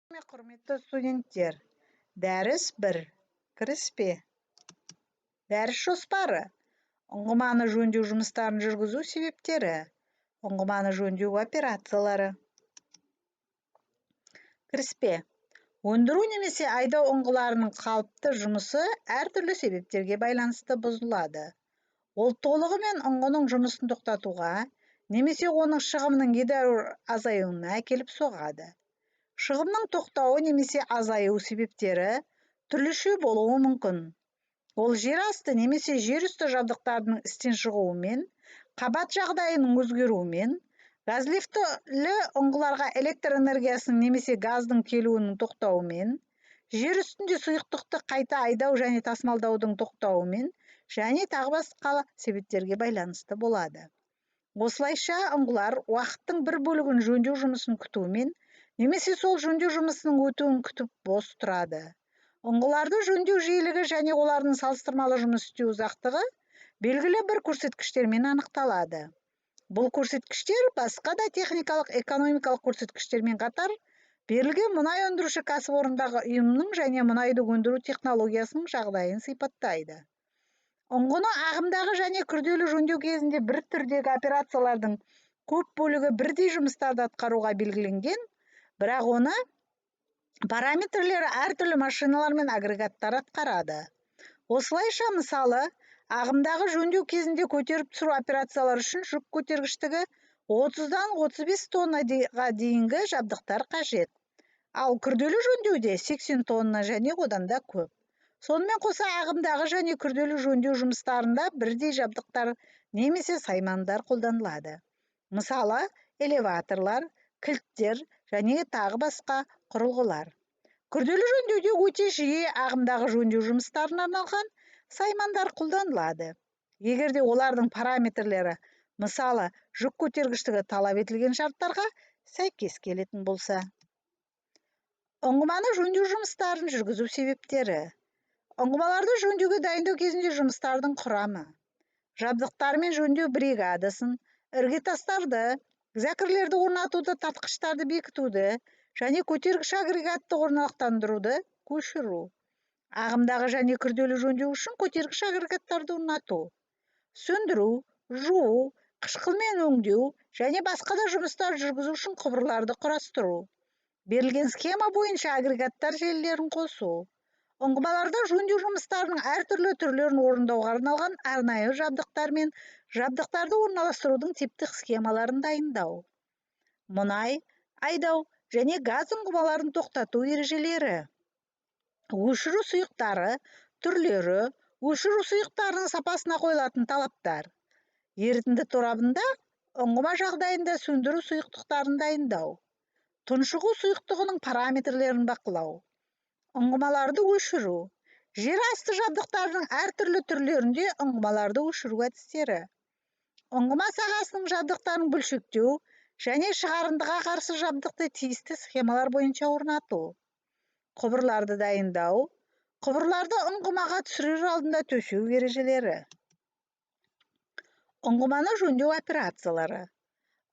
Құрметті студенттер, дәріс 1. Кіріспе. Дәріс жоспары. Ұңғыманы жөндеу жұмыстарын жүргізу себептері. Ұңғыманы жөндеу операциялары. Кіріспе. Өндіру немесе айдау ұңғыларының қалыпты жұмысы әртүрлі себептерге байланысты бұзылады. Ол толығымен ұңғының жұмысын тоқтатуға, немесе оның шығымының едәуір азаюына әкеліп соғады. Шығымның тоқтауы немесе азаю себептері түрліше болуы мүмкін. Ол жер асты немесе жер үсті жабдықтардың істен шығуымен, қабат жағдайының өзгеруімен, газ лифтілі ұңғыларға электр энергиясының немесе газдың келуінің тоқтауымен, жер үстінде сұйықтықты қайта айдау және тасымалдаудың тоқтауымен және тағы басқа себептерге байланысты болады. Осылайша ұңғылар уақыттың бір бөлігін жөндеу жұмысын күтумен, немесе сол жөндеу жұмысының өтуін күтіп бос тұрады. Ұңғыларды жөндеу жиілігі және олардың салыстырмалы жұмыс істеу ұзақтығы белгілі бір көрсеткіштермен анықталады. Бұл көрсеткіштер басқа да техникалық экономикалық көрсеткіштермен қатар берілген мұнай өндіруші кәсіпорындағы ұйымның және мұнайды өндіру технологиясының жағдайын сипаттайды. Ұңғыны ағымдағы және күрделі жөндеу кезінде бір түрдегі операциялардың көп бөлігі бірдей жұмыстарды атқаруға белгіленген, бірақ оны параметрлері әртүрлі машиналар мен агрегаттар атқарады. Осылайша, мысалы, ағымдағы жөндеу кезінде көтеріп түсіру операциялары үшін жүк көтергіштігі 30-дан 35 тоннаға дейінгі жабдықтар қажет. Ал күрделі жөндеуде 80 тонна және одан да көп. Сонымен қоса ағымдағы және күрделі жөндеу жұмыстарында бірдей жабдықтар немесе саймандар қолданылады. Мысалы, элеваторлар, кілттер және тағы басқа құрылғылар. Күрделі жөндеуде өте жиі ағымдағы жөндеу жұмыстарына арналған саймандар қолданылады. Егерде олардың параметрлері, мысалы, жүк көтергіштігі талап етілген шарттарға сәйкес келетін болса. Ұңғыманы жөндеу жұмыстарын жүргізу себептері. Ұңғымаларды жөндеуге дайындау кезінде жұмыстардың құрамы. Жабдықтармен жөндеу бригадасын, іргетастарды, зәкірлерді орнатуды, тартқыштарды бекітуді және көтергіш агрегатты орнықтандыруды көшіру. Ағымдағы және күрделі жөндеу үшін көтергіш агрегаттарды орнату. Сөндіру, жуу, қышқылмен өңдеу және басқа да жұмыстар жүргізу үшін құбырларды құрастыру. Берілген схема бойынша агрегаттар желілерін қосу. Ұңғымаларда жөндеу жұмыстарының әртүрлі түрлерін орындауға арналған арнайы жабдықтар мен жабдықтарды орналастырудың типтік схемаларын дайындау. Мұнай, айдау және газ ұңғымаларын тоқтату ережелері. Өшіру сұйықтары, түрлері, өшіру сұйықтарының сапасына қойылатын талаптар. Ерітінді торабында ұңғыма жағдайында сөндіру сұйықтықтарын дайындау. Тұншығу сұйықтығының параметрлерін бақылау. Ұңғымаларды өшіру. Жер асты жабдықтарының әртүрлі түрлерінде ұңғымаларды өшіру әдістері. Ұңғыма сағасының жабдықтарын бөлшектеу және шығарындыға қарсы жабдықты тиісті схемалар бойынша орнату. Құбырларды дайындау. Құбырларды ұңғымаға түсірер алдында төсеу ережелері. Ұңғыманы жөндеу операциялары.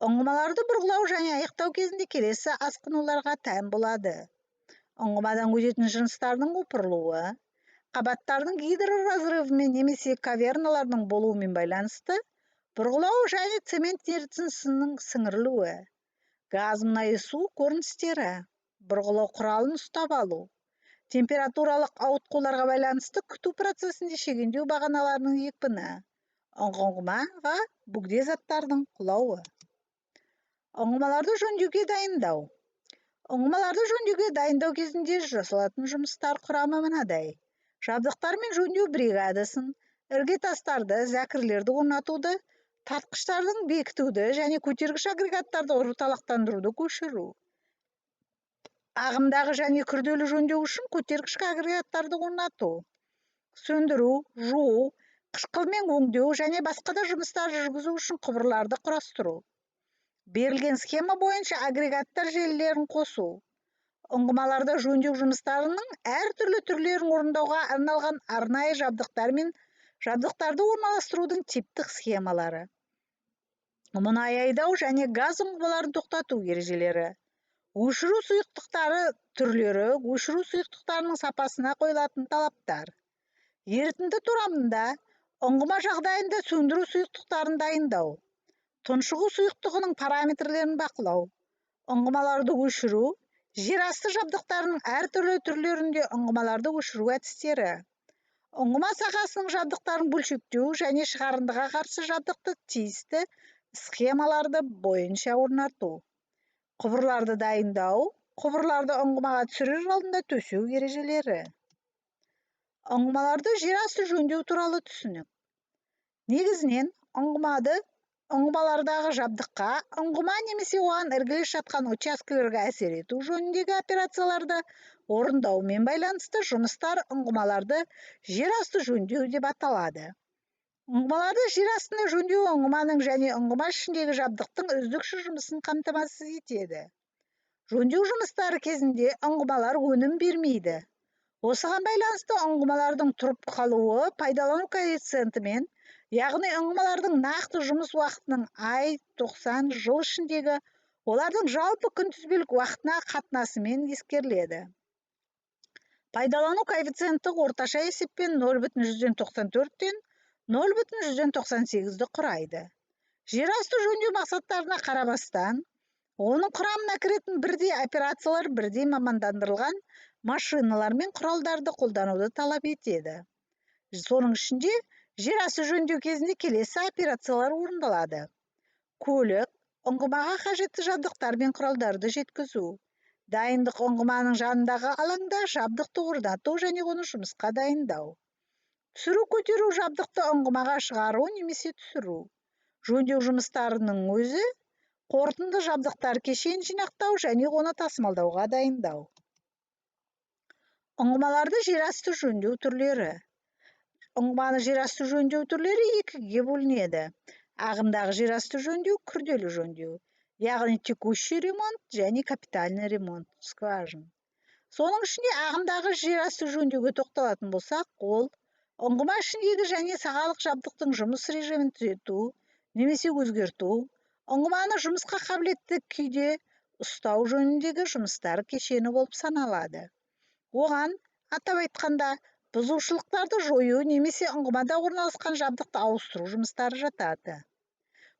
Ұңғымаларды бұрғылау және аяқтау кезінде келесі асқынуларға тән болады. Ұңғымадан өтетін жыныстардың опырылуы, қабаттардың гидроразрывымен немесе каверналардың болуымен байланысты, бұрғылау және цемент ерітіндісінің сіңірілуі, газ, мұнай, су көріністері, бұрғылау құралын ұстап алу, температуралық ауытқуларға байланысты күту процесінде шегендеу бағаналарының екпіні, ұңғымаға бөгде заттардың құлауы. Ұңғымаларды жөндеуге дайындау. Ұңғымаларды жөндеуге дайындау кезінде жасалатын жұмыстар құрамы мынадай. Жабдықтар мен жөндеу бригадасын, іргетастарды, зәкірлерді орнатуды, тартқыштардың бекітуді және көтергіш агрегаттарды орталықтандыруды көшіру. Ағымдағы және күрделі жөндеу үшін көтергіш агрегаттарды орнату. Сөндіру, жуу, қышқылмен өңдеу және басқа да жұмыстар жүргізу үшін құбырларды құрастыру. Берілген схема бойынша агрегаттар желілерін қосу. Ұңғымаларда жөндеу жұмыстарының әртүрлі түрлерін орындауға арналған арнайы жабдықтар мен жабдықтарды орналастырудың типтік схемалары. Мұнай айдау және газ ұңғымаларын тоқтату ережелері. Өшіру сұйықтықтары түрлері, өшіру сұйықтықтарының сапасына қойылатын талаптар. Ерітінді торамында ұңғыма жағдайында сөндіру сұйықтықтарын дайындау. Тұншығу сұйықтығының параметрлерін бақылау. Ұңғымаларды өшіру, жерасты жабдықтарының әртүрлі түрлерінде ұңғымаларды өшіру әдістері. Ұңғыма сағасының жабдықтарын бөлшектеу және шығарындыға қарсы жабдықты тиісті схемаларды бойынша орнату. Құбырларды дайындау, құбырларды ұңғымаға түсірер алдында төсеу ережелері. Ұңғымаларды жерасты жөндеу туралы түсінік. Негізінен ұңғымалардағы жабдыққа, ұңғыма немесе оған іргелес жатқан учаскелерге әсер ету жөніндегі операцияларды орындаумен байланысты жұмыстар ұңғымаларды жерасты жөндеу деп аталады. Ұңғымаларды жер астында жөндеу ұңғыманың және ұңғыма ішіндегі жабдықтың үздіксіз жұмысын қамтамасыз етеді. Жөндеу жұмыстары кезінде ұңғымалар өнім бермейді. Осыған байланысты ұңғымалардың тұрып қалуы пайдалану коэффициентімен, яғни ұңғымалардың нақты жұмыс уақытының ай, 90 жыл ішіндегі олардың жалпы күнтізбелік уақытына қатынасымен ескеріледі. Пайдалану коэффициенті орташа есеппен 0,94-тен 0,98-ді құрайды. Жерасты жөндеу мақсаттарына қарамастан, оның құрамына кіретін бірдей операциялар бірдей мамандандырылған машиналар мен құралдарды қолдануды талап етеді. Соның ішінде жерасты жөндеу кезінде келесі операциялар орындалады. Көлік, ұңғымаға қажетті жабдықтар мен құралдарды жеткізу. Дайындық ұңғыманың жанындағы алаңда жабдықты орнату және оны жұмысқа дайындау. Түсіру көтеру жабдықты ұңғымаға шығару немесе түсіру. Жөндеу жұмыстарының өзі қорытынды жабдықтар кешенін жинақтау және оны тасымалдауға дайындау. Ұңғымаларды жерасты жөндеу түрлері. Ұңғыманы жерасты жөндеу түрлері екіге бөлінеді. Ағымдағы жерасты жөндеу, күрделі жөндеу. Яғни текущий ремонт және капитальный ремонт скважин. Соның ішінде ағымдағы жерасты жөндеуге тоқталатын болсақ, ол ұңғыма ішіндегі және сағалық жабдықтың жұмыс режимін түзету немесе өзгерту, ұңғыманы жұмысқа қабілетті күйде ұстау жөніндегі жұмыстар кешені болып саналады. Оған, атап айтқанда, бұзушылықтарды жою немесе ұңғымада орналасқан жабдықты ауыстыру жұмыстары жатады.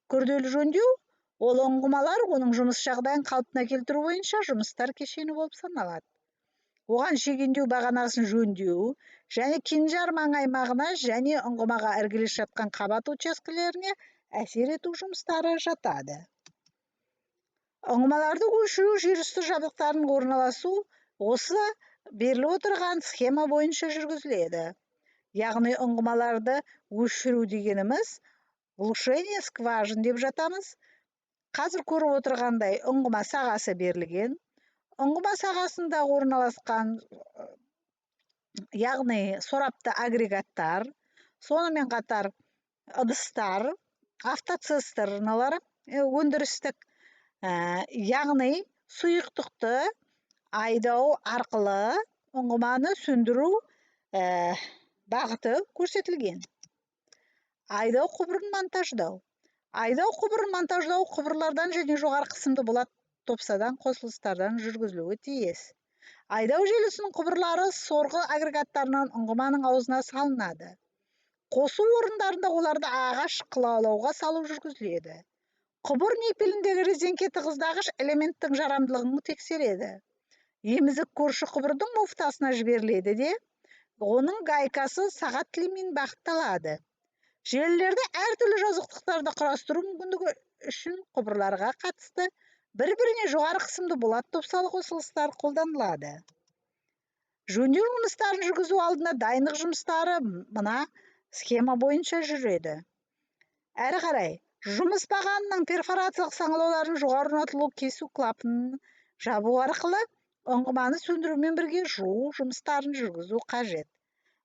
Күрделі жөндеу ол ұңғымалар оның жұмыс жағдайын қалпына келтіру бойынша жұмыстар кешені болып саналады. Оған шегендеу бағанасын жөндеу және кенжар-маң аймағына және ұңғымаға іргелес жатқан қабат учаскелеріне әсер ету жұмыстары жатады. Ұңғымаларды өшіру жерүсті жабдықтарының орналасу осы беріліп отырған схема бойынша жүргізіледі. Яғни ұңғымаларды өшіру дегеніміз глушение скважин деп жатамыз. Қазір көріп отырғандай ұңғыма сағасы берілген. Ұңғыма сағасында орналасқан, яғни сорапты агрегаттар, сонымен қатар ыдыстар, автоцистерналар өндірістік, яғни сұйықтықты айдау арқылы ұңғыманы сөндіру бағыты көрсетілген. Айдау құбырын монтаждау. Айдау құбырын монтаждау құбырлардан және жоғары қысымды болат топсадан қосылыстардан жүргізілуі тиіс. Айдау желісінің құбырлары сорғы агрегаттарынан ұңғыманың аузына салынады. Қосу орындарында оларды ағаш қылаулауға салу жүргізіледі. Құбыр непеліндегі резеңке тығыздағыш элементтің жарамдылығын тексереді. Емізік көрші құбырдың муфтасына жіберіледі де, оның гайкасы сағат тілімен бағытталады. Желілерді әртүрлі жазықтықтарды құрастыру мүмкіндігі үшін құбырларға қатысты бір-біріне жоғары қысымды болат топсалы қосылыстар қолданылады. Жөндеу жұмыстарын жүргізу алдында дайындық жұмыстары мына схема бойынша жүреді. Әрі қарай, жұмыс бағанының перфорациялық саңылауларын жоғары орнатылу кесу клапанын жабу арқылы ұңғыманы сөндірумен бірге жуу жұмыстарын жүргізу қажет.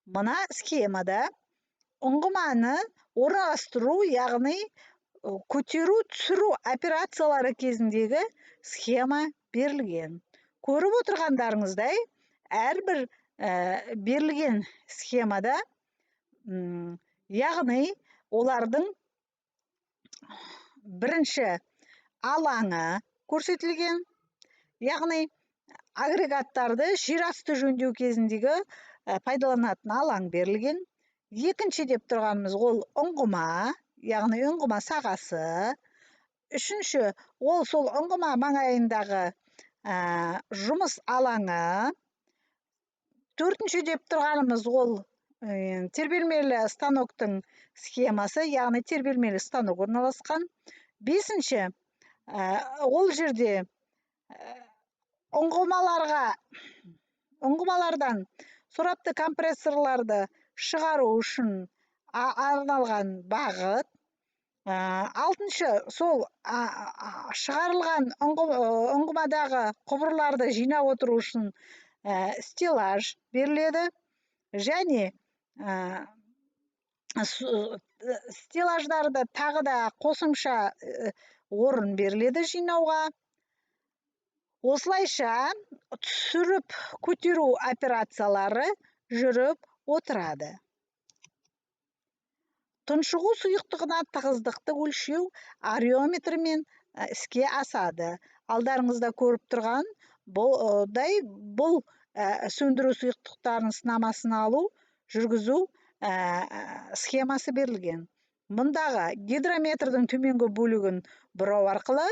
Мына схемада ұңғыманы орналастыру, яғни көтеру, түсіру операциялары кезіндегі схема берілген. Көріп отырғандарыңыздай, әрбір берілген схемада, яғни олардың бірінші алаңы көрсетілген, яғни агрегаттарды жер асты жөндеу кезіндегі пайдаланатын алаң берілген. Екінші деп тұрғанымыз ол ұңғыма, яғни ұңғыма сағасы. Үшінші ол сол ұңғыма маңайындағы жұмыс алаңы. Төртінші деп тұрғанымыз ол тербелмелі станоктың схемасы, яғни тербелмелі станок орналасқан. Бесінші ол жерде ұңғымалардан сорапты компрессорларды шығару үшін арналған бағыт. Алтыншы сол шығарылған ұңғымадағы құбырларды жинап отыру үшін стеллаж беріледі. Және стеллаждарды тағы да қосымша орын беріледі жинауға. Осылайша түсіріп көтеру операциялары жүріп отырады. Тұншығу сұйықтығына тығыздықты өлшеу ареометрмен іске асады. Алдарыңызда көріп тұрған бұл сөндіру сұйықтықтарын сынамасын алу, жүргізу схемасы берілген. Мұндағы гидрометрдің төменгі бөлігін бұрау арқылы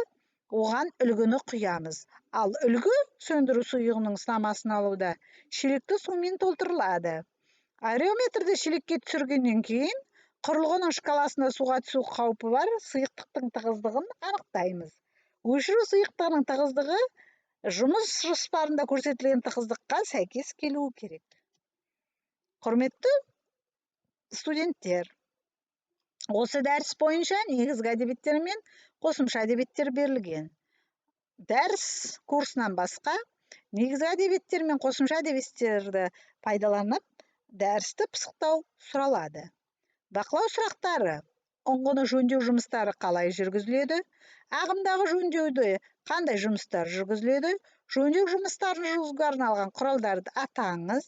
оған үлгіні құямыз. Ал үлгі сөндіру сұйығының сынамасын алуда шелекті сумен толтырылады. Ареометрді шелекке түсіргеннен кейін құрылғының шкаласында суға түсу қаупі бар сұйықтықтың тығыздығын анықтаймыз. Өшіру сұйықтығының тығыздығы жұмыс жоспарында көрсетілген тығыздыққа сәйкес келуі керек. Құрметті студенттер, осы дәріс бойынша негізгі әдебиеттер мен қосымша әдебиеттер берілген. Дәріс курсынан басқа негізгі әдебиеттер мен қосымша әдебиеттерді пайдаланып, дәрісті пысықтау сұралады. Бақылау сұрақтары: ұңғыны жөндеу жұмыстары қалай жүргізіледі? Ағымдағы жөндеуде қандай жұмыстар жүргізіледі? Жөндеу жұмыстарын жүргізуге арналған құралдарды атаңыз.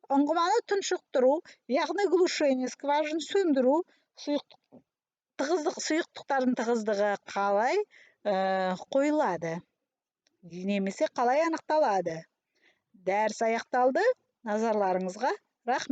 Ұңғыманы тұншықтыру, яғни глушение скважин сөндіру, сұйықтықтардың тығыздығы қалай қойылады немесе қалай анықталады? Дәріс аяқталды. Назарларыңызға рахмет.